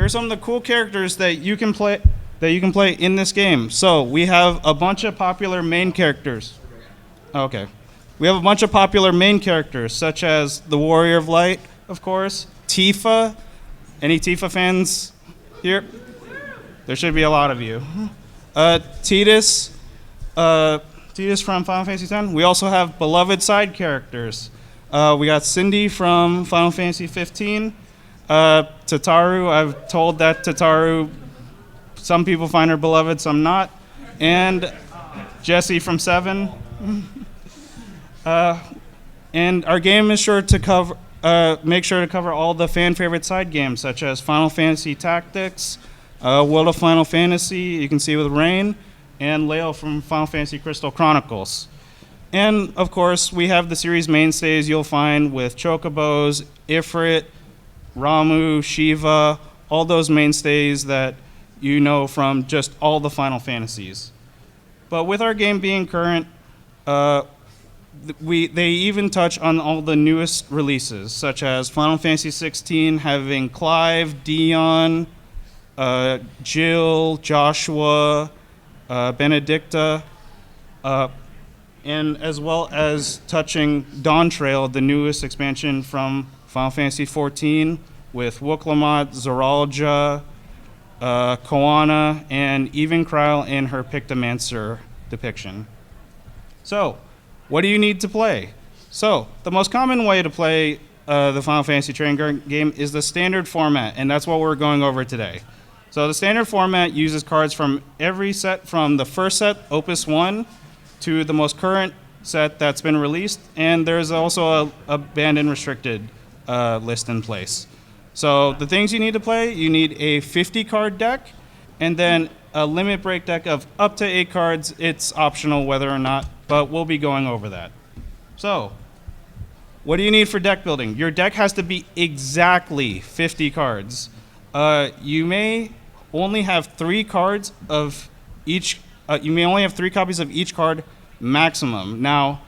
are some of the cool characters that you can play in this game. So we have a bunch of popular main characters. Okay. We have a bunch of popular main characters, such as the Warrior of Light, of course, Tifa. Any Tifa fans here? There should be a lot of you. Tidus from Final Fantasy X. We also have beloved side characters. We got Cindy from Final Fantasy 15. Tataru, I've told that Tataru, some people find her beloved, some not. And Jessie from 7. And our game is sure to cover, make sure to cover all the fan favorite side games, such as Final Fantasy Tactics, World of Final Fantasy, you can see with Rain, and Leo from Final Fantasy Crystal Chronicles. And of course, we have the series mainstays you'll find with Chocobos, Ifrit, Ramu, Shiva, all those mainstays that you know from just all the Final Fantasies. But with our game being current, they even touch on all the newest releases, such as Final Fantasy 16 having Clive, Dion, Jill, Joshua, Benedicta, and as well as touching Dawn Trail, the newest expansion from Final Fantasy 14 with Wuklamot, Zoralja, Koana, and even Kryl in her Pictomancer depiction. So, what do you need to play? So, the most common way to play the Final Fantasy trading game is the standard format, and that's what we're going over today. So the standard format uses cards from every set from the first set, Opus 1, to the most current set that's been released, and there's also a banned and restricted list in place. So the things you need to play, you need a 50-card deck, and then a limit break deck of up to 8 cards. It's optional whether or not, but we'll be going over that. So, what do you need for deck building? Your deck has to be exactly 50 cards. You may only have 3 cards of each, you may only have 3 copies of each card maximum. Now,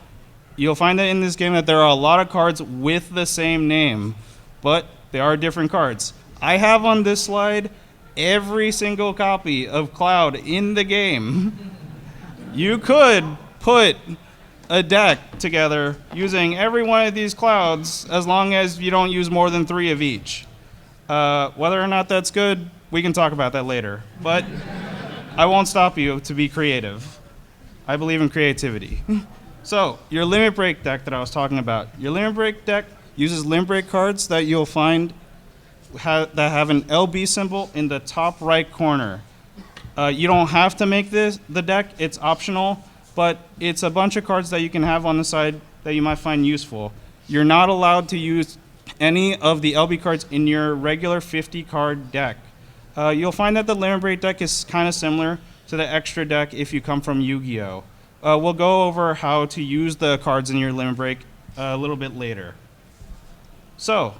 you'll find that in this game that there are a lot of cards with the same name, but they are different cards. I have on this slide every single copy of Cloud in the game. You could put a deck together using every one of these Clouds as long as you don't use more than 3 of each. Whether or not that's good, we can talk about that later. But I won't stop you to be creative. I believe in creativity. So, your limit break deck that I was talking about. Your limit break deck uses limit break cards that you'll find that have an LB symbol in the top right corner. You don't have to make the deck, it's optional, but it's a bunch of cards that you can have on the side that you might find useful. You're not allowed to use any of the LB cards in your regular 50-card deck. You'll find that the limit break deck is kind of similar to the extra deck if you come from Yu-Gi-Oh! We'll go over how to use the cards in your limit break a little bit later. So,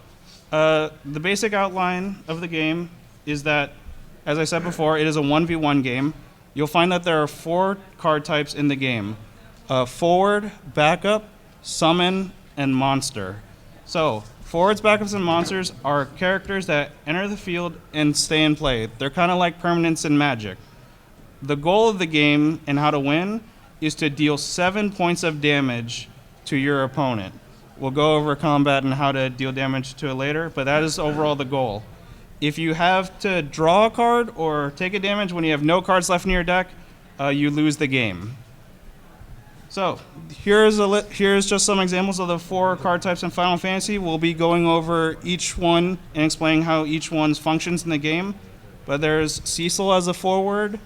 the basic outline of the game is that, as I said before, it is a 1v1 game. You'll find that there are 4 card types in the game. Forward, backup, summon, and monster. So, forwards, backups, and monsters are characters that enter the field and stay in play. They're kind of like permanents in Magic. The goal of the game and how to win is to deal 7 points of damage to your opponent. We'll go over combat and how to deal damage to it later, but that is overall the goal. If you have to draw a card or take a damage when you have no cards left in your deck, you lose the game. So here's just some examples of the 4 card types in Final Fantasy. We'll be going over each one and explaining how each one functions in the game. But there's Cecil as a forward,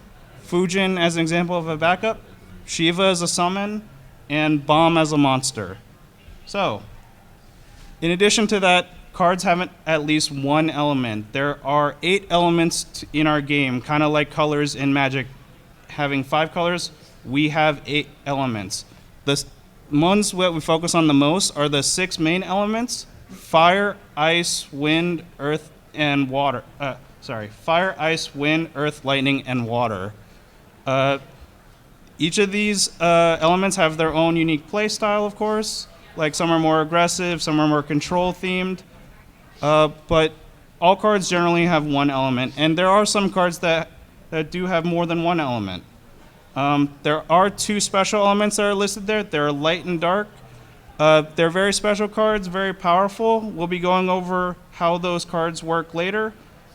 Fujin as an example of a backup, Shiva as a summon, and Bomb as a monster. So, in addition to that, cards have at least 1 element. There are 8 elements in our game, kind of like colors in Magic. Having 5 colors, we have 8 elements. The ones that we focus on the most are the 6 main elements: fire, ice, wind, earth, and water. Fire, ice, wind, earth, lightning, and water. Each of these elements have their own unique play style, of course. Like some are more aggressive, some are more control themed. But all cards generally have one element, and there are some cards that do have more than one element. There are two special elements that are listed there. They're light and dark. They're very special cards, very powerful. We'll be going over how those cards work later,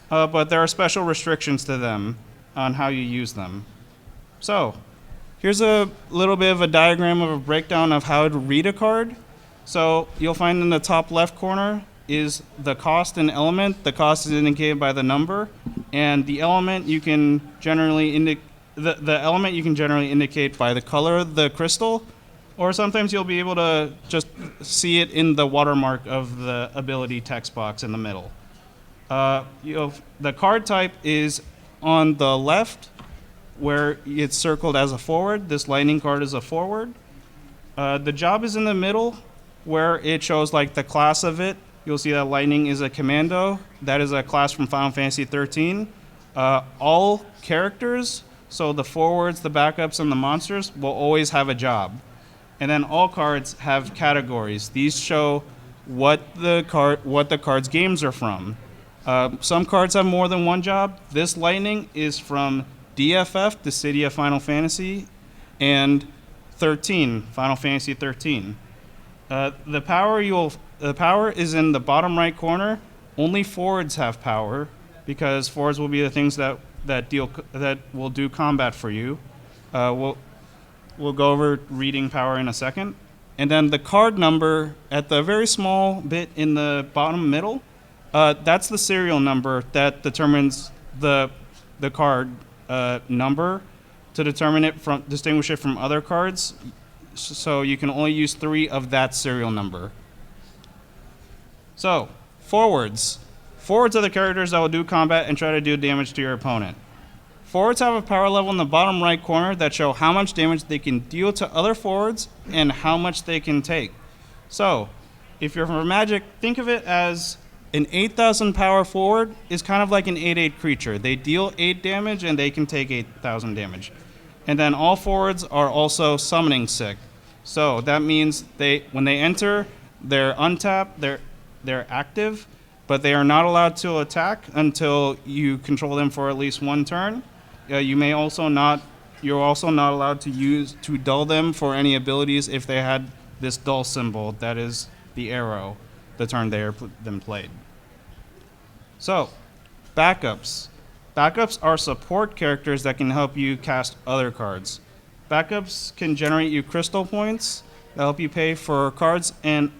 but there are special restrictions to them on how you use them. So here's a little bit of a diagram of a breakdown of how to read a card. So you'll find in the top left corner is the cost and element. The cost is indicated by the number, and the element you can generally the element you can generally indicate by the color of the crystal, or sometimes you'll be able to just see it in the watermark of the ability text box in the middle. The card type is on the left, where it's circled as a forward. This lightning card is a forward. The job is in the middle, where it shows like the class of it. You'll see that lightning is a commando. That is a class from Final Fantasy 13. All characters, so the forwards, the backups, and the monsters, will always have a job. And then all cards have categories. These show what the card's games are from. Some cards have more than one job. This lightning is from DFF, the City of Final Fantasy, and 13, Final Fantasy 13. The power is in the bottom right corner. Only forwards have power, because forwards will be the things that will do combat for you. We'll go over reading power in a second. And then the card number at the very small bit in the bottom middle, that's the serial number that determines the card number to distinguish it from other cards. So you can only use 3 of that serial number. So, forwards. Forwards are the characters that will do combat and try to do damage to your opponent. Forwards have a power level in the bottom right corner that show how much damage they can deal to other forwards and how much they can take. So, if you're from Magic, think of it as an 8,000 power forward is kind of like an 8/8 creature. They deal 8 damage and they can take 8,000 damage. And then all forwards are also summoning sick. So that means when they enter, they're untapped, they're active, but they are not allowed to attack until you control them for at least one turn. You're also not allowed to dull them for any abilities if they had this dull symbol, that is the arrow, the turn they are then played. So, backups. Backups are support characters that can help you cast other cards. Backups can generate you crystal points that help you pay for cards and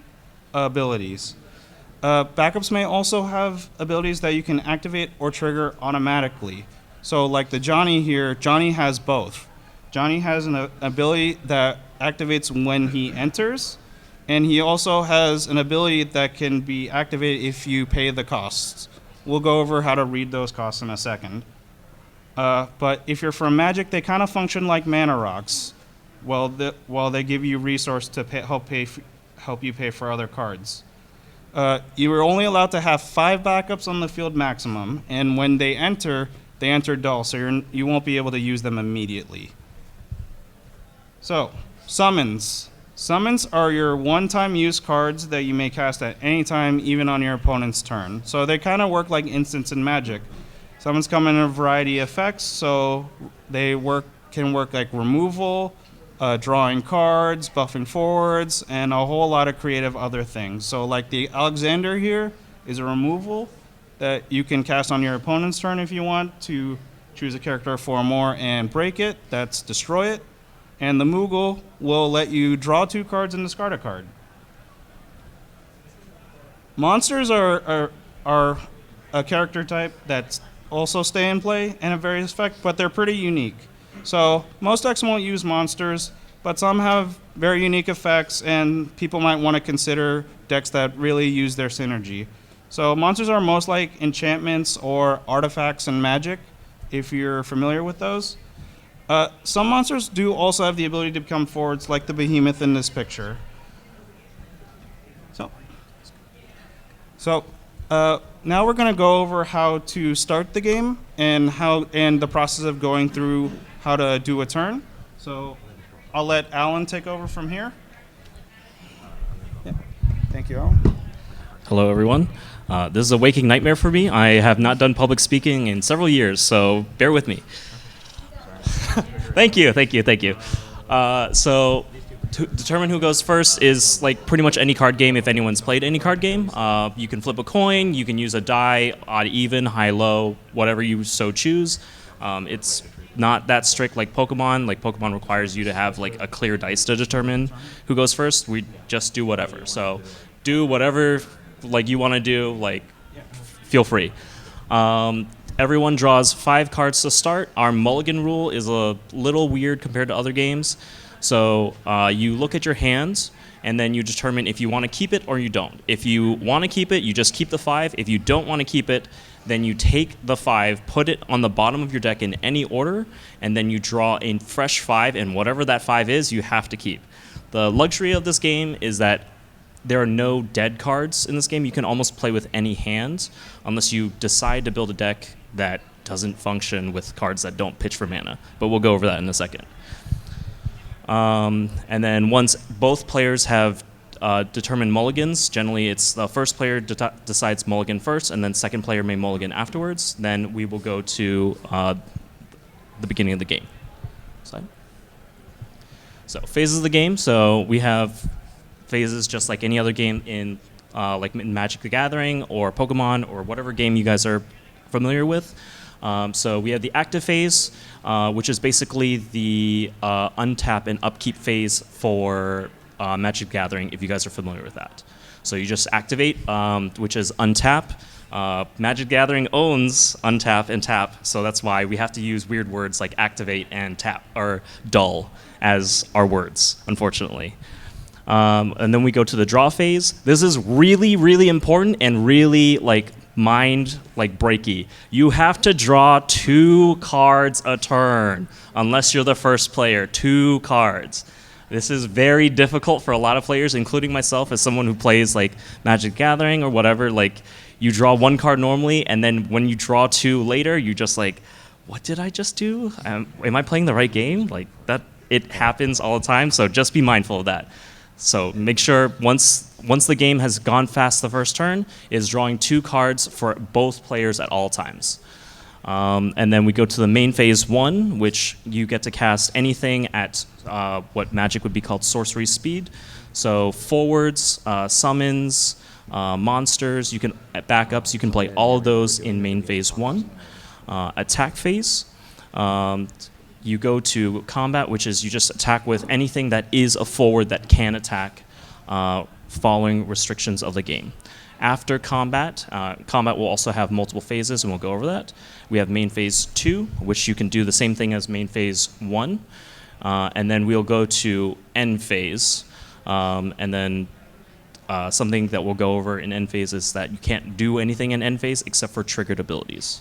abilities. Backups may also have abilities that you can activate or trigger automatically. So like the Johnny here, Johnny has both. Johnny has an ability that activates when he enters, and he also has an ability that can be activated if you pay the costs. We'll go over how to read those costs in a second. But if you're from Magic, they kind of function like mana rocks, while they give you resource to help you pay for other cards. You are only allowed to have 5 backups on the field maximum, and when they enter dull, so you won't be able to use them immediately. So, summons. Summons are your one-time use cards that you may cast at any time, even on your opponent's turn. So they kind of work like instants in Magic. Summons come in a variety of effects, so they can work like removal, drawing cards, buffing forwards, and a whole lot of creative other things. So like the Alexander here is a removal that you can cast on your opponent's turn if you want to choose a character 4 more and break it. That's destroy it. And the Moogle will let you draw 2 cards and discard a card. Monsters are a character type that also stay in play and have various effects, but they're pretty unique. So most decks won't use monsters, but some have very unique effects, and people might want to consider decks that really use their synergy. So monsters are most like enchantments or artifacts in Magic, if you're familiar with those. Some monsters do also have the ability to become forwards, like the behemoth in this picture. So now we're going to go over how to start the game and the process of going through how to do a turn. So I'll let Alan take over from here. Yeah. Thank you, Alan. Hello, everyone. This is a waking nightmare for me. I have not done public speaking in several years, so bear with me. Thank you. So to determine who goes first is like pretty much any card game if anyone's played any card game. You can flip a coin, you can use a die, odd, even, high, low, whatever you so choose. It's not that strict like Pokemon. Like Pokemon requires you to have like a clear dice to determine who goes first. We just do whatever. So do whatever like you want to do, like feel free. Everyone draws 5 cards to start. Our mulligan rule is a little weird compared to other games. So you look at your hands, and then you determine if you want to keep it or you don't. If you want to keep it, you just keep the 5. If you don't want to keep it, then you take the 5, put it on the bottom of your deck in any order, and then you draw a fresh 5, and whatever that 5 is, you have to keep. The luxury of this game is that there are no dead cards in this game. You can almost play with any hand, unless you decide to build a deck that doesn't function with cards that don't pitch for mana. But we'll go over that in a second. And then once both players have determined mulligans, generally it's the first player decides mulligan first, and then second player may mulligan afterwards. Then we will go to the beginning of the game. So phases of the game. So we have phases just like any other game in like in Magic the Gathering or Pokemon or whatever game you guys are familiar with. So we have the active phase, which is basically the untap and upkeep phase for Magic the Gathering, if you guys are familiar with that. So you just activate, which is untap. Magic the Gathering owns untap and tap, so that's why we have to use weird words like activate and tap, or dull, as our words, unfortunately. And then we go to the draw phase. This is really, really important and really like mind like breaky. You have to draw 2 cards a turn unless you're the first player. 2 cards. This is very difficult for a lot of players, including myself as someone who plays like Magic the Gathering or whatever. Like you draw 1 card normally, and then when you draw 2 later, you just like, what did I just do? Am I playing the right game? Like that, it happens all the time. So just be mindful of that. So make sure once the game has gone past the first turn, is drawing 2 cards for both players at all times. And then we go to the main phase 1, which you get to cast anything at what Magic would be called sorcery speed. So forwards, summons, monsters, you can backups, you can play all of those in main phase 1. Attack phase. You go to combat, which is you just attack with anything that is a forward that can attack following restrictions of the game. After combat, combat will also have multiple phases, and we'll go over that. We have main phase 2, which you can do the same thing as main phase 1. And then we'll go to end phase. And then something that we'll go over in end phase is that you can't do anything in end phase except for triggered abilities.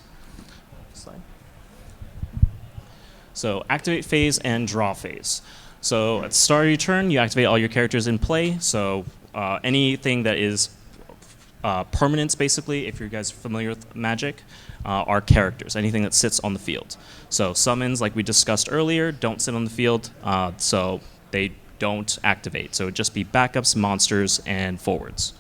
So activate phase and draw phase. So at the start of your turn, you activate all your characters in play. So anything that is permanents, basically, if you guys are familiar with Magic, are characters, anything that sits on the field. So summons, like we discussed earlier, don't sit on the field, so they don't activate. So it'd just be backups, monsters, and forwards.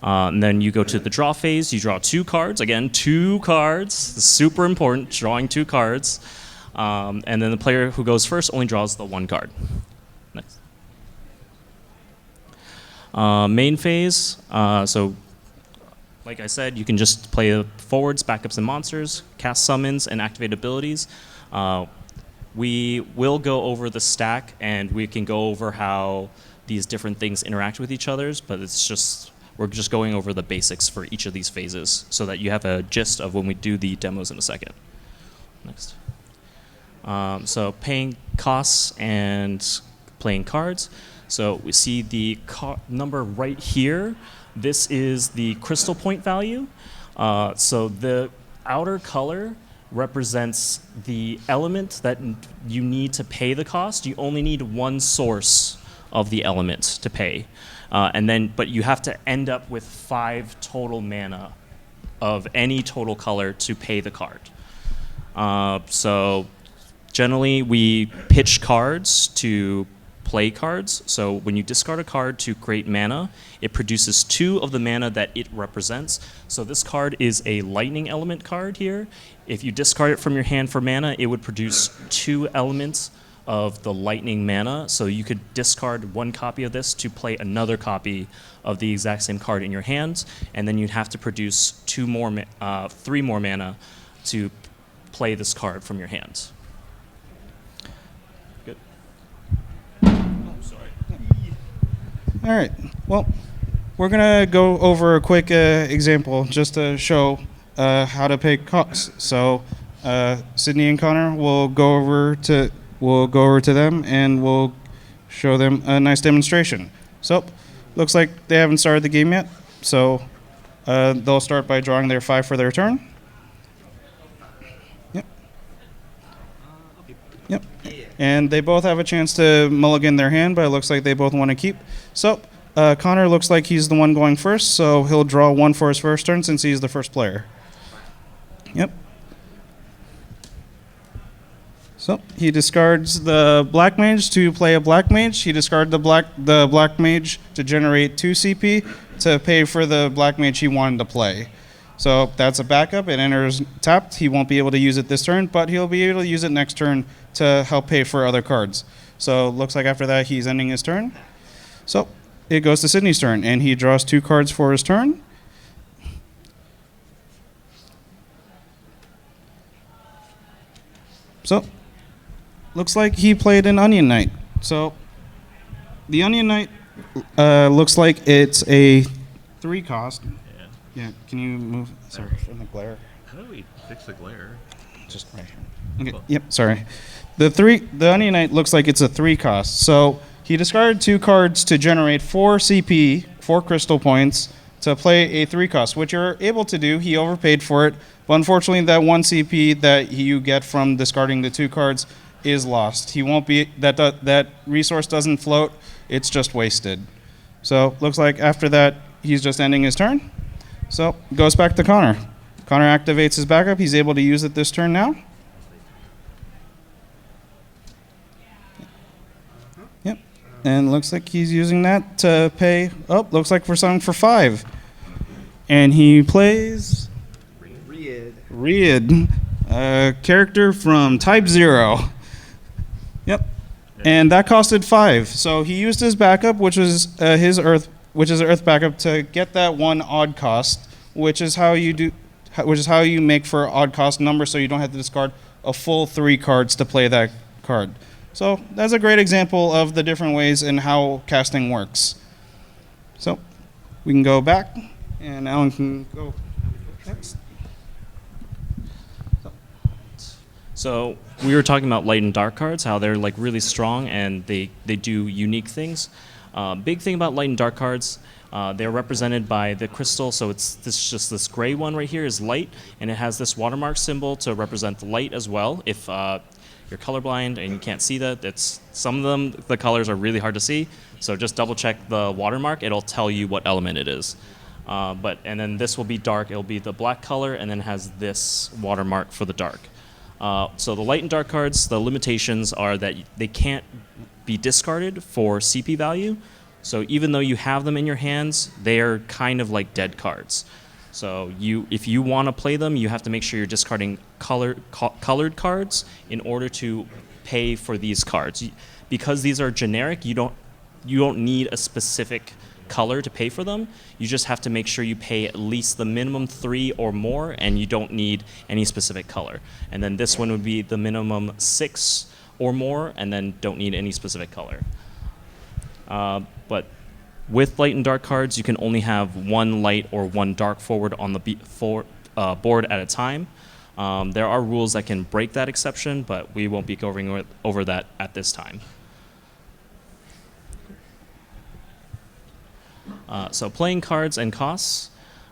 And then you go to the draw phase. You draw 2 cards. Again, 2 cards. Super important, drawing 2 cards. And then the player who goes first only draws the 1 card. Next. Main phase. So, like I said, you can just play forwards, backups, and monsters, cast summons, and activate abilities. We will go over the stack, and we can go over how these different things interact with each other, but we're just going over the basics for each of these phases so that you have a gist of when we do the demos in a second. Next. So paying costs and playing cards. So we see the number right here. This is the crystal point value. So the outer color represents the element that you need to pay the cost. You only need 1 source of the element to pay. But you have to end up with 5 total mana of any total color to pay the card. So generally, we pitch cards to play cards. So when you discard a card to create mana, it produces 2 of the mana that it represents. So this card is a lightning element card here. If you discard it from your hand for mana, it would produce 2 elements of the lightning mana. So you could discard 1 copy of this to play another copy of the exact same card in your hand, and then you'd have to produce 3 more mana to play this card from your hand. Good. All right. Well, we're gonna go over a quick example just to show how to pay costs. So Sydney and Connor will go over to them and we'll show them a nice demonstration. So looks like they haven't started the game yet. So they'll start by drawing their 5 for their turn. Yep. And they both have a chance to mulligan their hand, but it looks like they both want to keep. So Connor looks like he's the one going first, so he'll draw 1 for his first turn since he's the first player. Yep. So he discards the Black Mage to play a Black Mage. He discarded the Black Mage to generate 2 CP to pay for the Black Mage he wanted to play. So that's a backup. It enters tapped. He won't be able to use it this turn, but he'll be able to use it next turn to help pay for other cards. So looks like after that he's ending his turn. So it goes to Sydney's turn, and he draws 2 cards for his turn. So looks like he played an Onion Knight. So the Onion Knight looks like it's a 3 cost. Yeah, can you move? Sorry, from the glare. How do we fix the glare? Just right here. Okay. Yep. Sorry. The Onion Knight looks like it's a 3 cost. So he discarded 2 cards to generate 4 CP, 4 crystal points, to play a 3 cost, which you're able to do. He overpaid for it, but unfortunately, that 1 CP that you get from discarding the 2 cards is lost. He won't be that resource doesn't float. It's just wasted. So looks like after that he's just ending his turn. So goes back to Connor. Connor activates his backup. He's able to use it this turn now. Yep. And looks like he's using that to pay. Oh, looks like we're selling for 5. And he plays Reid, a character from Type 0. Yep. And that costed 5. So he used his backup, which was his Earth backup, to get that 1 odd cost, which is how you make for odd cost number, so you don't have to discard a full 3 cards to play that card. So that's a great example of the different ways in how casting works. So we can go back, and Alan can go next. So we were talking about light and dark cards, how they're like really strong and they do unique things. Big thing about light and dark cards, they're represented by the crystal. So it's just this gray one right here is light, and it has this watermark symbol to represent the light as well. If you're colorblind and you can't see that, some of them, the colors are really hard to see. So just double check the watermark. It'll tell you what element it is. And then this will be dark. It'll be the black color, and then it has this watermark for the dark. So the light and dark cards, the limitations are that they can't be discarded for CP value. So even though you have them in your hands, they are kind of like dead cards. So if you want to play them, you have to make sure you're discarding colored cards in order to pay for these cards. Because these are generic, you don't need a specific color to pay for them. You just have to make sure you pay at least the minimum 3 or more, and you don't need any specific color. And then this one would be the minimum 6 or more, and then don't need any specific color. But with light and dark cards, you can only have 1 light or 1 dark forward on the board at a time. There are rules that can break that exception, but we won't be going over that at this time. So playing cards and costs.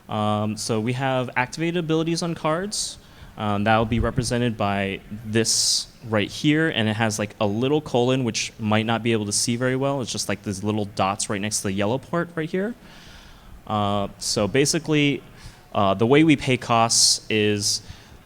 So we have activated abilities on cards. That will be represented by this right here, and it has like a little colon, which might not be able to see very well. It's just like these little dots right next to the yellow part right here. So basically, the way we pay costs is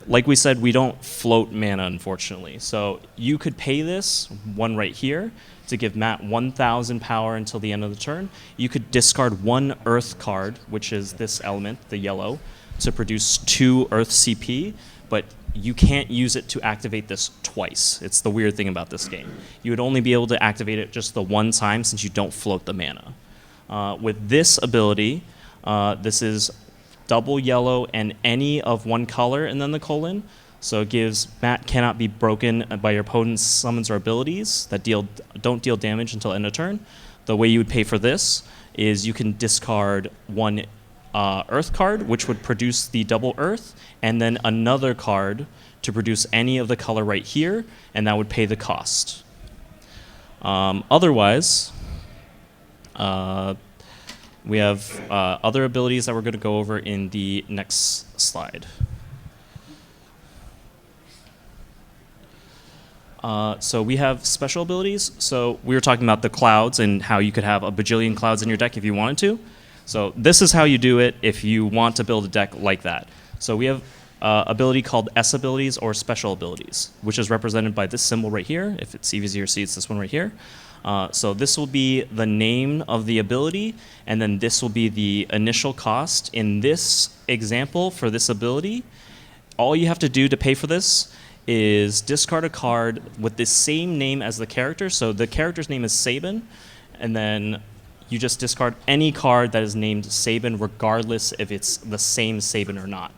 like we said, we don't float mana, unfortunately. So you could pay this, one right here, to give Matt 1,000 power until the end of the turn. You could discard one Earth card, which is this element, the yellow, to produce 2 Earth CP, but you can't use it to activate this twice. It's the weird thing about this game. You would only be able to activate it just the one time since you don't float the mana. With this ability, this is double yellow and any of one color and then the colon. So it gives Matt cannot be broken by your opponent's summons or abilities that don't deal damage until end of turn. The way you would pay for this is you can discard one Earth card, which would produce the double Earth, and then another card to produce any of the color right here, and that would pay the cost. Otherwise, we have other abilities that we're going to go over in the next slide. So we have special abilities. So we were talking about the clouds and how you could have a bajillion clouds in your deck if you wanted to. So this is how you do it if you want to build a deck like that. So we have ability called S abilities or special abilities, which is represented by this symbol right here. If it's easier to see, it's this one right here. So this will be the name of the ability, and then this will be the initial cost. In this example for this ability, all you have to do to pay for this is discard a card with the same name as the character. So the character's name is Sabin, and then you just discard any card that is named Sabin, regardless if it's the same Sabin or not.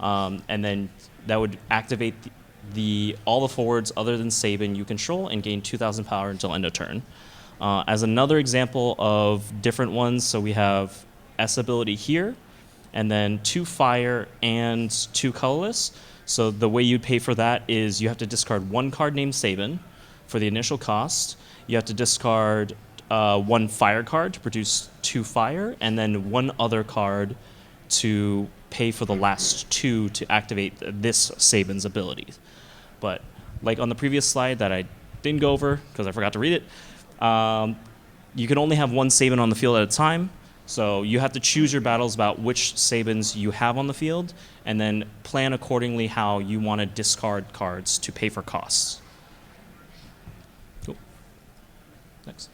And then that would activate all the forwards other than Sabin you control and gain 2,000 power until end of turn. As another example of different ones, so we have S ability here, and then 2 fire and 2 colorless. So the way you'd pay for that is you have to discard one card named Sabin for the initial cost. You have to discard 1 fire card to produce 2 fire, and then 1 other card to pay for the last 2 to activate this Sabin's ability. But like on the previous slide that I didn't go over because I forgot to read it, you can only have 1 Sabin on the field at a time. So you have to choose your battles about which Sabins you have on the field, and then plan accordingly how you want to discard cards to pay for costs. Cool. Next.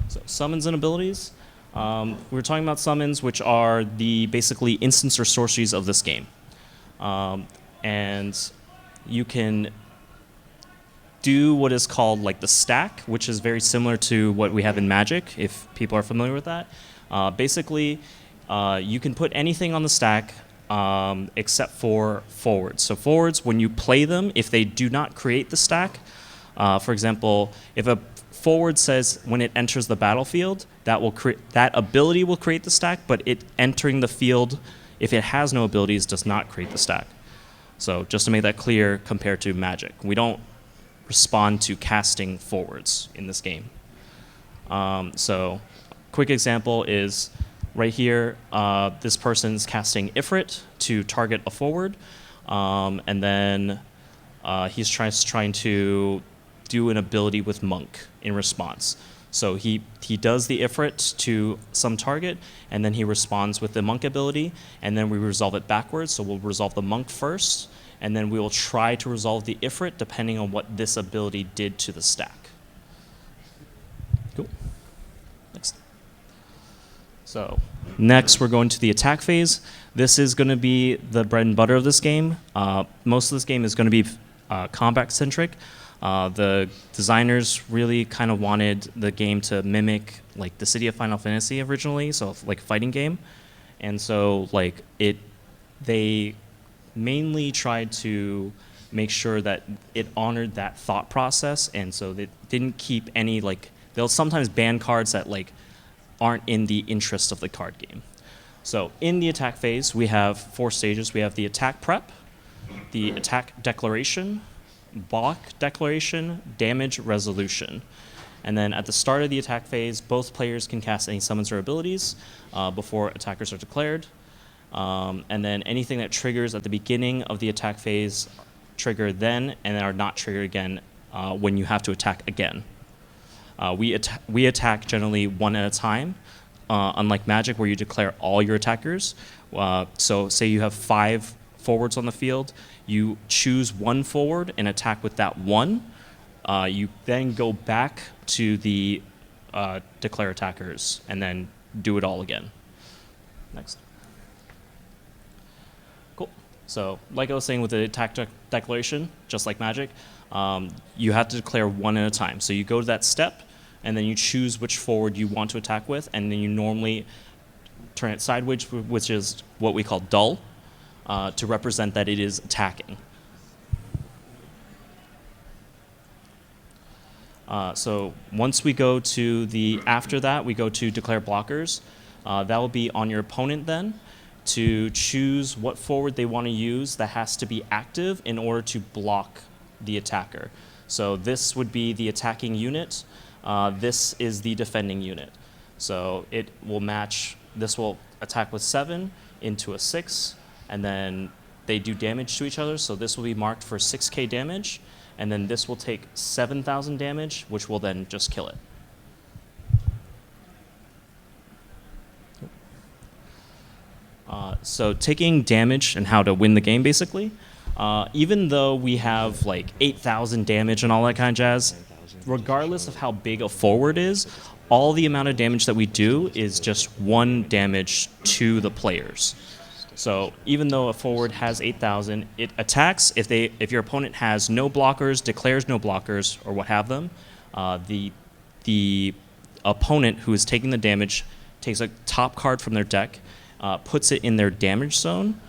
So summons and abilities. We were talking about summons, which are the basically instants or sorceries of this game. And you can do what is called like the stack, which is very similar to what we have in Magic, if people are familiar with that. Basically, you can put anything on the stack except for forwards. So forwards, when you play them, if they do not create the stack, for example, if a forward says when it enters the battlefield, that ability will create the stack, but it entering the field, if it has no abilities, does not create the stack. So just to make that clear compared to Magic, we don't respond to casting forwards in this game. So quick example is right here, this person's casting Ifrit to target a forward, and then he's trying to do an ability with Monk in response. So he does the Ifrit to some target, and then he responds with the Monk ability, and then we resolve it backwards. So we'll resolve the Monk first, and then we will try to resolve the Ifrit depending on what this ability did to the stack. Cool. Next. So next we're going to the attack phase. This is going to be the bread and butter of this game. Most of this game is going to be combat-centric. The designers really kind of wanted the game to mimic like the City of Final Fantasy originally, so like a fighting game. And so like they mainly tried to make sure that it honored that thought process, and so they didn't keep any like, they'll sometimes ban cards that like aren't in the interest of the card game. So in the attack phase, we have 4 stages. We have the attack prep, the attack declaration, block declaration, damage resolution. And then at the start of the attack phase, both players can cast any summons or abilities before attackers are declared. And then anything that triggers at the beginning of the attack phase trigger then and are not triggered again when you have to attack again. We attack generally 1 at a time, unlike Magic where you declare all your attackers. So say you have 5 forwards on the field. You choose one forward and attack with that one. You then go back to the declare attackers and then do it all again. Next. Cool. So like I was saying with the attack declaration, just like Magic, you have to declare one at a time. So you go to that step, and then you choose which forward you want to attack with, and then you normally turn it sideways, which is what we call dull, to represent that it is attacking. So once we go to after that, we go to declare blockers. That will be on your opponent then to choose what forward they want to use that has to be active in order to block the attacker. So this would be the attacking unit. This is the defending unit. So it will match, this will attack with 7 into a 6, and then they do damage to each other. So this will be marked for 6k damage, and then this will take 7,000 damage, which will then just kill it. So taking damage and how to win the game, basically. Even though we have like 8,000 damage and all that kind of jazz, regardless of how big a forward is, all the amount of damage that we do is just 1 damage to the players. So even though a forward has 8,000, it attacks if your opponent has no blockers, declares no blockers, or what have them. The opponent who is taking the damage takes a top card from their deck, puts it in their damage zone,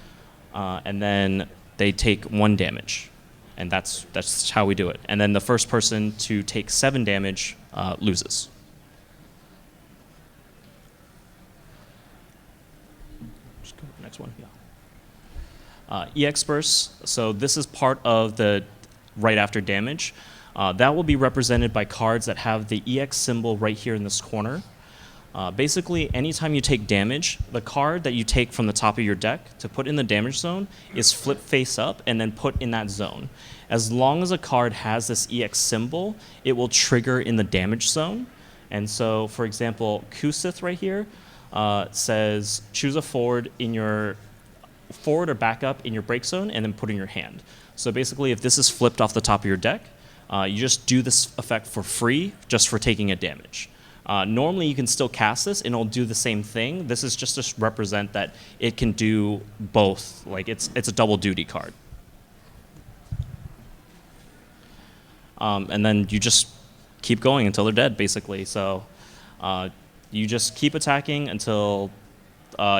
and then they take 1 damage. And that's how we do it. And then the first person to take 7 damage loses. Just go to the next one. Yeah. EX bursts. So this is part of the right after damage. That will be represented by cards that have the EX symbol right here in this corner. Basically, anytime you take damage, the card that you take from the top of your deck to put in the damage zone is flip face up and then put in that zone. As long as a card has this EX symbol, it will trigger in the damage zone. And so, for example, Kusith right here says choose a forward or backup in your break zone and then put in your hand. So basically, if this is flipped off the top of your deck, you just do this effect for free just for taking a damage. Normally, you can still cast this, and it'll do the same thing. This is just to represent that it can do both. Like, it's a double duty card. And then you just keep going until they're dead, basically. So you just keep attacking until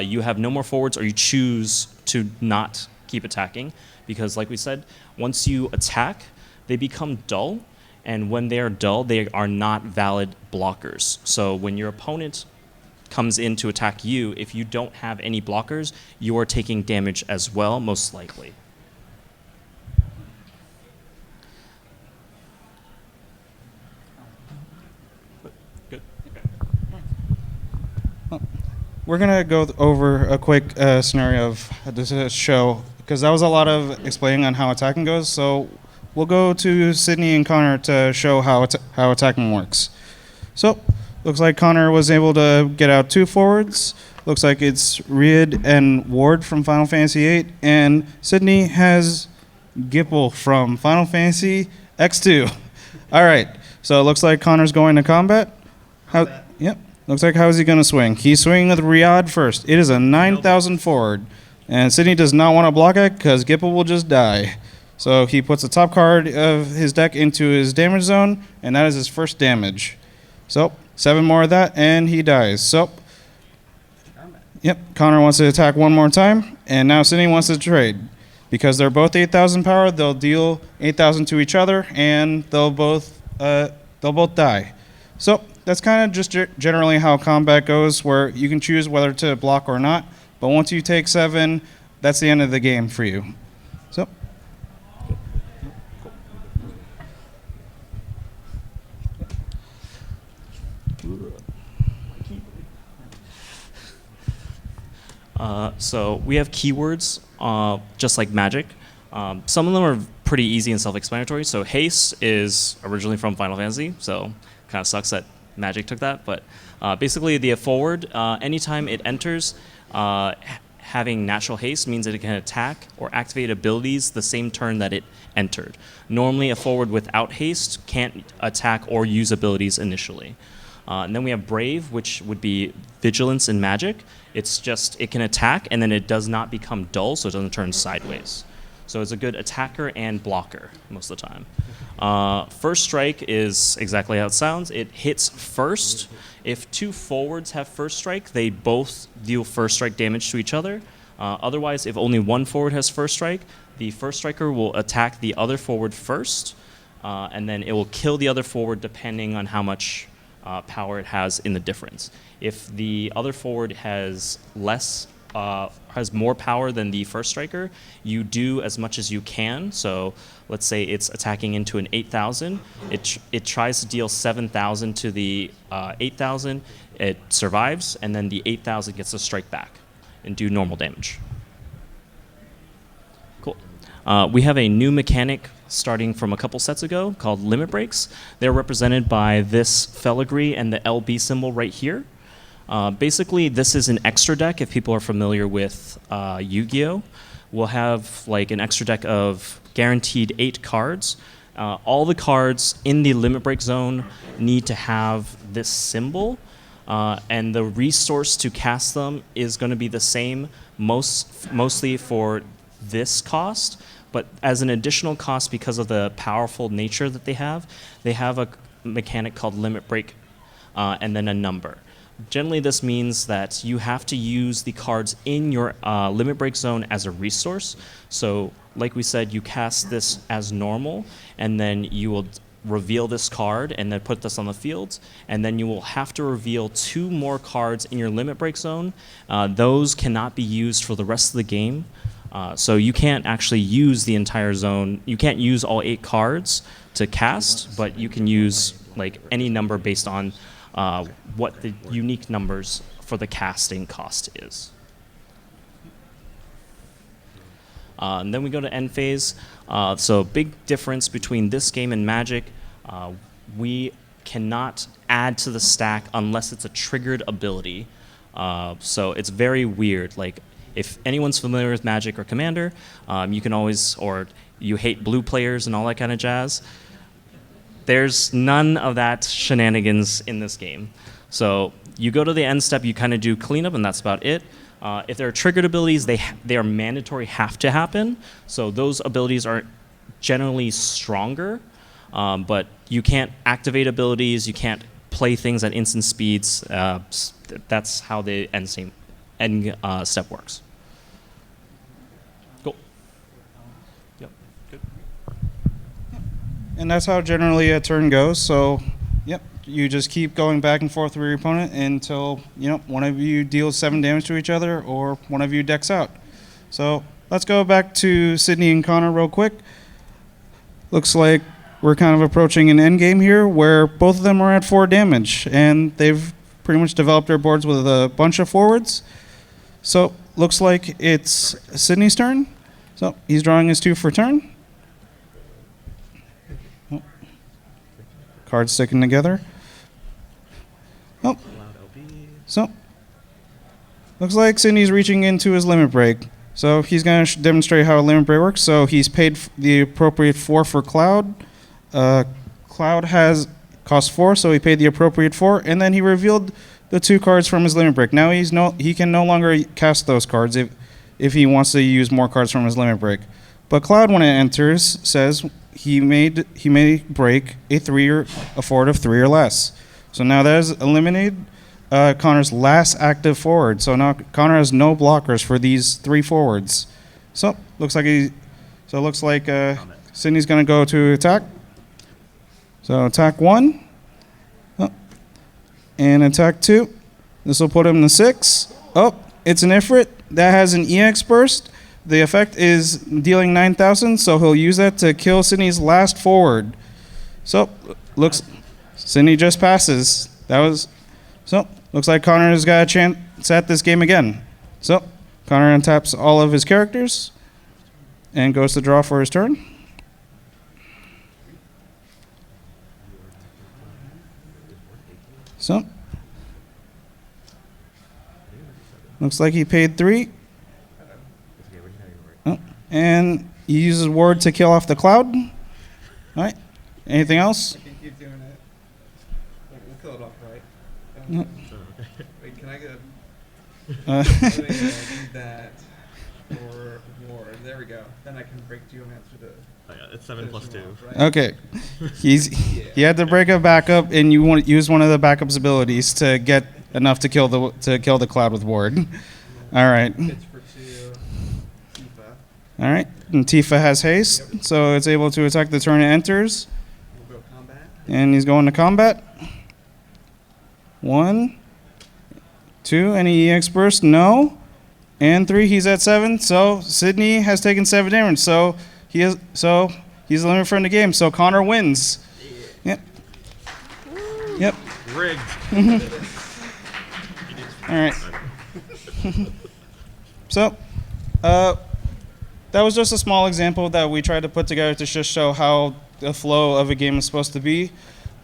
you have no more forwards, or you choose to not keep attacking. Because, like we said, once you attack, they become dull. And when they are dull, they are not valid blockers. So when your opponent comes in to attack you, if you don't have any blockers, you are taking damage as well, most likely. Good. We're going to go over a quick scenario of this show, because that was a lot of explaining on how attacking goes. So we'll go to Sydney and Connor to show how attacking works. So, looks like Connor was able to get out 2 forwards. Looks like it's Reid and Ward from Final Fantasy VIII, and Sydney has Gipple from Final Fantasy X2. All right, so it looks like Connor's going to combat. Yep. Looks like how is he going to swing? He's swinging with Riyadh first. It is a 9,000 forward, and Sydney does not want to block it because Gipple will just die. So he puts the top card of his deck into his damage zone, and that is his first damage. So 7 more of that, and he dies. So, yep, Connor wants to attack one more time, and now Sydney wants to trade. Because they're both 8,000 power, they'll deal 8,000 to each other, and they'll both die. So that's kind of just generally how combat goes, where you can choose whether to block or not. But once you take 7, that's the end of the game for you. So. So we have keywords, just like Magic. Some of them are pretty easy and self-explanatory. So haste is originally from Final Fantasy, so kind of sucks that Magic took that. But basically, the forward, anytime it enters, having natural haste means that it can attack or activate abilities the same turn that it entered. Normally, a forward without haste can't attack or use abilities initially. And then we have Brave, which would be Vigilance in Magic. It's just, it can attack, and then it does not become dull, so it doesn't turn sideways. So it's a good attacker and blocker most of the time. First Strike is exactly how it sounds. It hits first. If two forwards have First Strike, they both deal First Strike damage to each other. Otherwise, if only one forward has First Strike, the First Striker will attack the other forward first, and then it will kill the other forward depending on how much power it has in the difference. If the other forward has more power than the First Striker, you do as much as you can. So let's say it's attacking into an 8,000. It tries to deal 7,000 to the 8,000. It survives, and then the 8,000 gets a strike back and do normal damage. Cool. We have a new mechanic starting from a couple sets ago called Limit Breaks. They're represented by this filigree and the LB symbol right here. Basically, this is an extra deck. If people are familiar with Yu-Gi-Oh, we'll have like an extra deck of guaranteed 8 cards. All the cards in the limit break zone need to have this symbol, and the resource to cast them is going to be the same mostly for this cost, but as an additional cost because of the powerful nature that they have a mechanic called limit break and then a number. Generally, this means that you have to use the cards in your limit break zone as a resource. So, like we said, you cast this as normal, and then you will reveal this card and then put this on the field, and then you will have to reveal 2 more cards in your limit break zone. Those cannot be used for the rest of the game. So you can't actually use the entire zone. You can't use all 8 cards to cast, but you can use like any number based on what the unique numbers for the casting cost is. And then we go to end phase. So big difference between this game and Magic. We cannot add to the stack unless it's a triggered ability. So it's very weird. Like if anyone's familiar with Magic or Commander, you can always, or you hate blue players and all that kind of jazz. There's none of that shenanigans in this game. So you go to the end step, you kind of do cleanup, and that's about it. If there are triggered abilities, they are mandatory, have to happen. So those abilities are generally stronger, but you can't activate abilities, you can't play things at instant speeds. That's how the end step works. Cool. Yep. Good. And that's how generally a turn goes. So, yep, you just keep going back and forth with your opponent until, one of you deals 7 damage to each other or one of you decks out. So let's go back to Sydney and Connor real quick. Looks like we're kind of approaching an end game here where both of them are at 4 damage, and they've pretty much developed their boards with a bunch of forwards. So looks like it's Sydney's turn. So he's drawing his 2 for turn. Cards sticking together. Oh. So looks like Sydney's reaching into his limit break. So he's going to demonstrate how a limit break works. So he's paid the appropriate 4 for Cloud. Cloud has cost 4, so he paid the appropriate 4, and then he revealed the 2 cards from his limit break. Now he can no longer cast those cards if he wants to use more cards from his limit break. But Cloud, when it enters, says he may break a 3 or a forward of 3 or less. So now that has eliminated Connor's last active forward. So now Connor has no blockers for these 3 forwards. So looks like Sydney's going to go to attack. So attack 1, and attack 2. This will put him to 6. Oh, it's an Ifrit that has an EX burst. The effect is dealing 9,000, so he'll use that to kill Sydney's last forward. So Sydney just passes. Looks like Connor has got a chance at this game again. So Connor untaps all of his characters and goes to draw for his turn. So looks like he paid 3. And he uses ward to kill off the cloud. All right. Anything else? I can keep doing it. We'll kill it off, right? Yep. Wait, can I get Uh, do that for ward? There we go. Then I can break geomancer to Oh, yeah, it's 7 plus finish 2. him off, right? okay. He had to break a backup, and you want to use one of the backup's abilities to get enough to kill the cloud with ward. All right. Pitch for 2. Tifa. All right. And Tifa has haste, so it's able to attack the turn it enters. We'll go combat. And he's going to combat. 1, 2, any EX burst? No. And 3, he's at 7. So Sydney has taken 7 damage. So he's eliminated from the game. So Connor wins. Yep. Yep. Rigged. All right. So, that was just a small example that we tried to put together to just show how the flow of a game is supposed to be.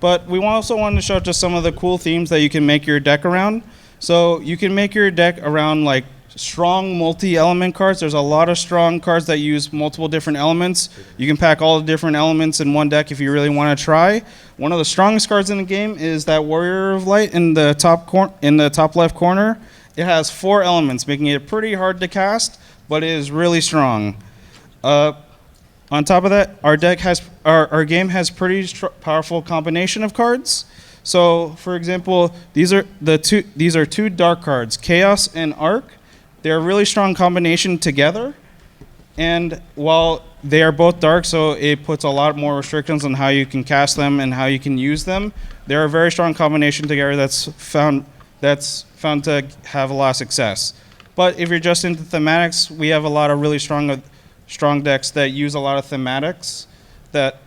But we also wanted to show just some of the cool themes that you can make your deck around. So you can make your deck around like strong multi-element cards. There's a lot of strong cards that use multiple different elements. You can pack all the different elements in one deck if you really want to try. One of the strongest cards in the game is that Warrior of Light in the top left corner. It has 4 elements, making it pretty hard to cast, but it is really strong. On top of that, our game has pretty powerful combination of cards. So, for example, these are 2 dark cards, Chaos and Arc. They're a really strong combination together, and while they are both dark, so it puts a lot more restrictions on how you can cast them and how you can use them. They're a very strong combination together that's found to have a lot of success. But if you're just into thematics, we have a lot of really strong decks that use a lot of thematics that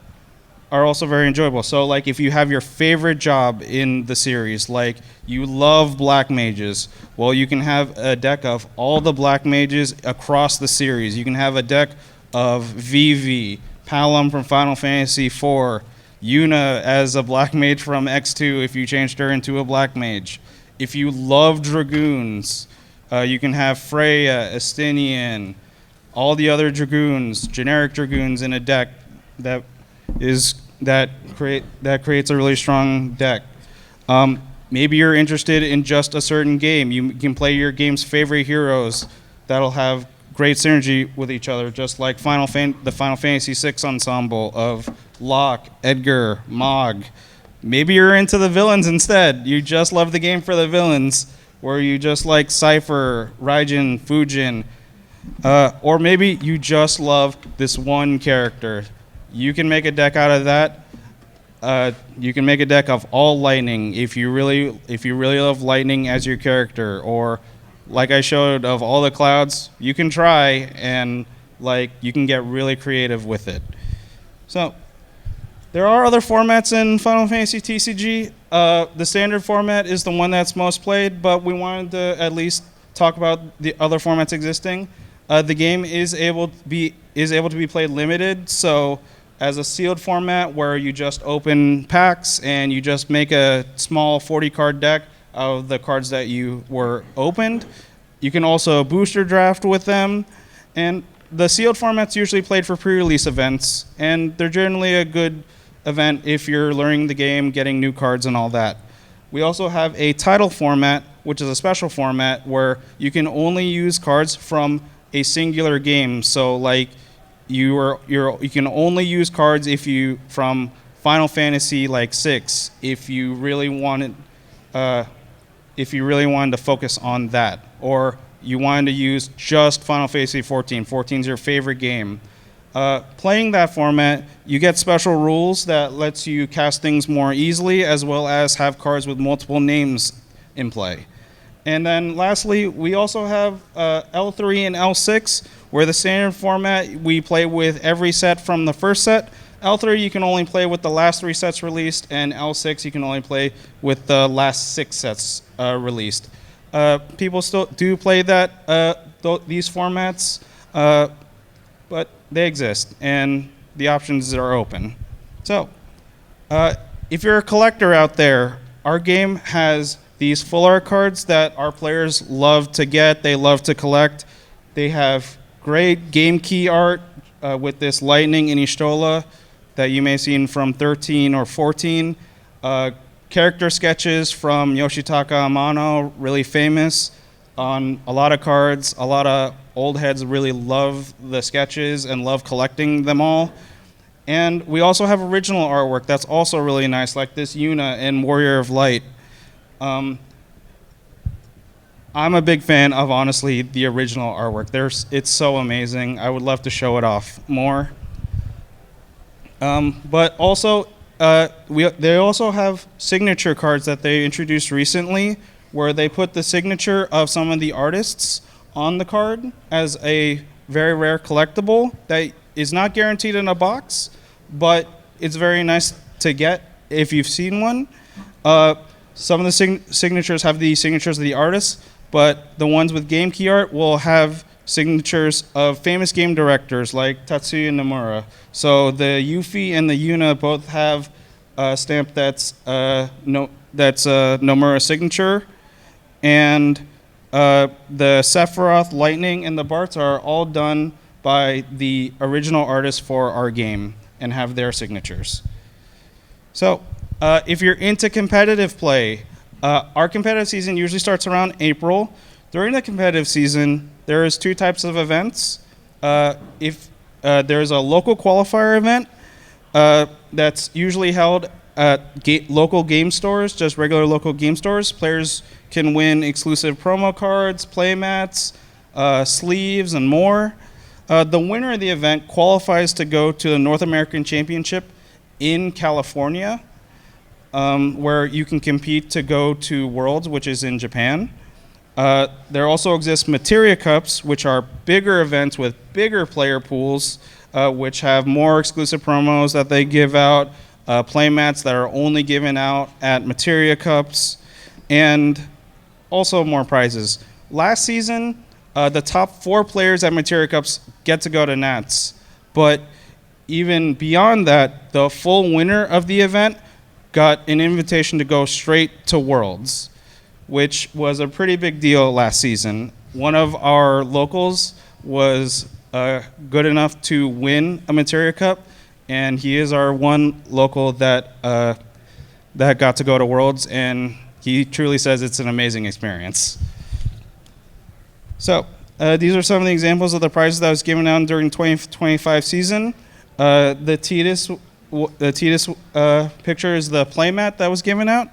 are also very enjoyable. So like if you have your favorite job in the series, like you love black mages, well, you can have a deck of all the black mages across the series. You can have a deck of Vivi, Palom from Final Fantasy IV, Yuna as a black mage from X2 if you changed her into a black mage. If you love Dragoons, you can have Freya, Estinian, all the other Dragoons, generic Dragoons in a deck that creates a really strong deck. Maybe you're interested in just a certain game. You can play your game's favorite heroes that'll have great synergy with each other, just like the Final Fantasy VI ensemble of Locke, Edgar, Mog. Maybe you're into the villains instead. You just love the game for the villains, where you just like Cypher, Raijin, Fujin. Or maybe you just love this one character. You can make a deck out of that. You can make a deck of all lightning if you really love lightning as your character. Or like I showed of all the clouds, you can try and like you can get really creative with it. So there are other formats in Final Fantasy TCG. The standard format is the one that's most played, but we wanted to at least talk about the other formats existing. The game is able to be played limited, so as a sealed format where you just open packs and you just make a small 40-card deck out of the cards that you were opened. You can also booster draft with them, and the sealed format's usually played for pre-release events, and they're generally a good event if you're learning the game, getting new cards and all that. We also have a title format, which is a special format where you can only use cards from a singular game. So like you can only use cards from Final Fantasy like 6 if you really wanted to focus on that, or you wanted to use just Final Fantasy 14. 14 is your favorite game. Playing that format, you get special rules that lets you cast things more easily, as well as have cards with multiple names in play. And then lastly, we also have L3 and L6, where the standard format, we play with every set from the first set. L3, you can only play with the last 3 sets released, and L6, you can only play with the last 6 sets released. People still do play these formats, but they exist, and the options are open. So, if you're a collector out there, our game has these full art cards that our players love to get, they love to collect. They have great game key art with this lightning in Ishtola that you may have seen from 13 or 14. Character sketches from Yoshitaka Amano, really famous on a lot of cards. A lot of old heads really love the sketches and love collecting them all. And we also have original artwork that's also really nice, like this Yuna and Warrior of Light. I'm a big fan of, honestly, the original artwork. It's so amazing. I would love to show it off more. But also, they also have signature cards that they introduced recently, where they put the signature of some of the artists on the card as a very rare collectible that is not guaranteed in a box, but it's very nice to get if you've seen one. Some of the signatures have the signatures of the artists, but the ones with game key art will have signatures of famous game directors like Tatsuya Nomura. So the Yuffie and the Yuna both have a stamp that's Nomura's signature, and the Sephiroth, Lightning, and the Barts are all done by the original artists for our game and have their signatures. So if you're into competitive play, our competitive season usually starts around April. During the competitive season, there is two types of events. If there's a local qualifier event that's usually held at local game stores, just regular local game stores. Players can win exclusive promo cards, play mats, sleeves, and more. The winner of the event qualifies to go to the North American Championship in California, where you can compete to go to Worlds, which is in Japan. There also exists Materia Cups, which are bigger events with bigger player pools, which have more exclusive promos that they give out, play mats that are only given out at Materia Cups, and also more prizes. Last season, the top 4 players at Materia Cups get to go to Nats, but even beyond that, the full winner of the event got an invitation to go straight to Worlds, which was a pretty big deal last season. One of our locals was good enough to win a Materia Cup, and he is our one local that got to go to Worlds, and he truly says it's an amazing experience. So these are some of the examples of the prizes that was given out during 2025 season. The Titus picture is the playmat that was given out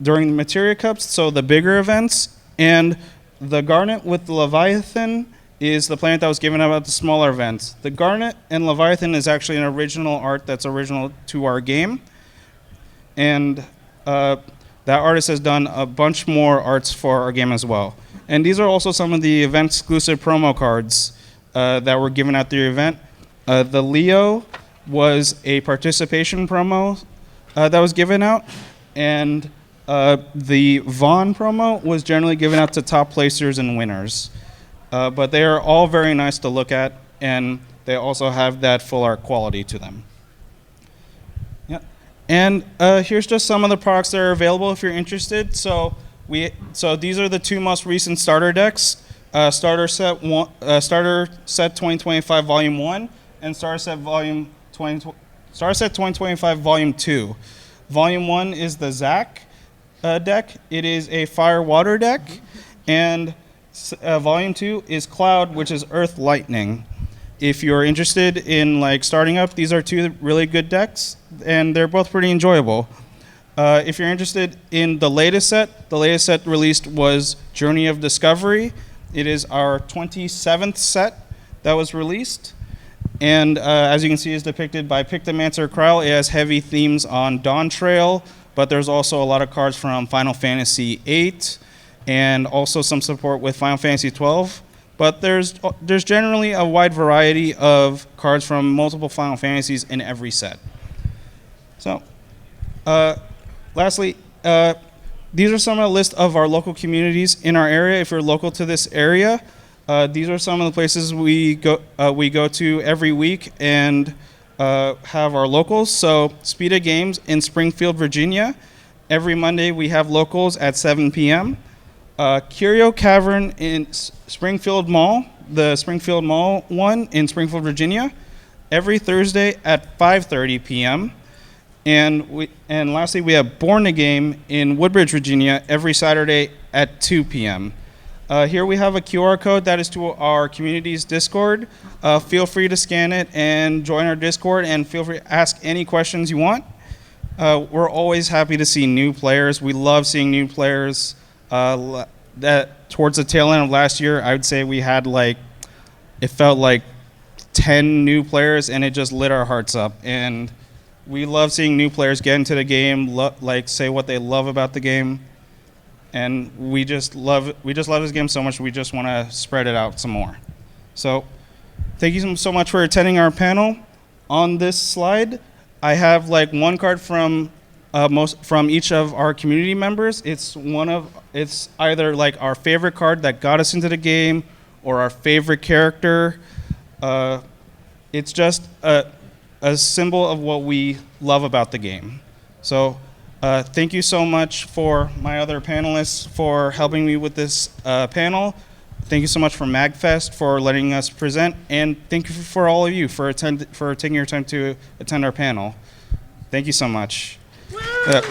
during the Materia Cups, so the bigger events, and the Garnet with the Leviathan is the playmat that was given out at the smaller events. The Garnet and Leviathan is actually an original art that's original to our game, and that artist has done a bunch more arts for our game as well. And these are also some of the event-exclusive promo cards that were given at the event. The Leo was a participation promo that was given out, and the Vaughn promo was generally given out to top placers and winners. But they are all very nice to look at, and they also have that full art quality to them. Yeah. And here's just some of the products that are available if you're interested. So these are the 2 most recent starter decks: Starter Set 2025 Volume 1 and Starter Set 2025 Volume 2. Volume 1 is the Zac deck. It is a fire-water deck, and Volume 2 is Cloud, which is Earth Lightning. If you're interested in starting up, these are 2 really good decks, and they're both pretty enjoyable. If you're interested in the latest set released was Journey of Discovery. It is our 27th set that was released, and as you can see, is depicted by Pictomancer Krell. It has heavy themes on Dawn Trail, but there's also a lot of cards from Final Fantasy VIII, and also some support with Final Fantasy XII. But there's generally a wide variety of cards from multiple Final Fantasies in every set. So, lastly, these are some of the list of our local communities in our area. If you're local to this area, these are some of the places we go to every week and have our locals. So, Speeda Games in Springfield, Virginia. Every Monday we have locals at 7 p.m. Curio Cavern in Springfield Mall, the Springfield Mall one in Springfield, Virginia, every Thursday at 5:30 p.m. And lastly, we have Born a Game in Woodbridge, Virginia, every Saturday at 2 p.m. Here we have a QR code that is to our community's Discord. Feel free to scan it and join our Discord, and feel free to ask any questions you want. We're always happy to see new players. We love seeing new players. That towards the tail end of last year, I would say we had it felt like 10 new players, and it just lit our hearts up. And we love seeing new players get into the game, say what they love about the game. And we just love this game so much, we just want to spread it out some more. So thank you so much for attending our panel. On this slide, I have one card from each of our community members. It's either our favorite card that got us into the game or our favorite character. It's just a symbol of what we love about the game. So thank you so much for my other panelists for helping me with this panel. Thank you so much for MAGFest for letting us present, and thank you for all of you for taking your time to attend our panel. Thank you so much. Yeah.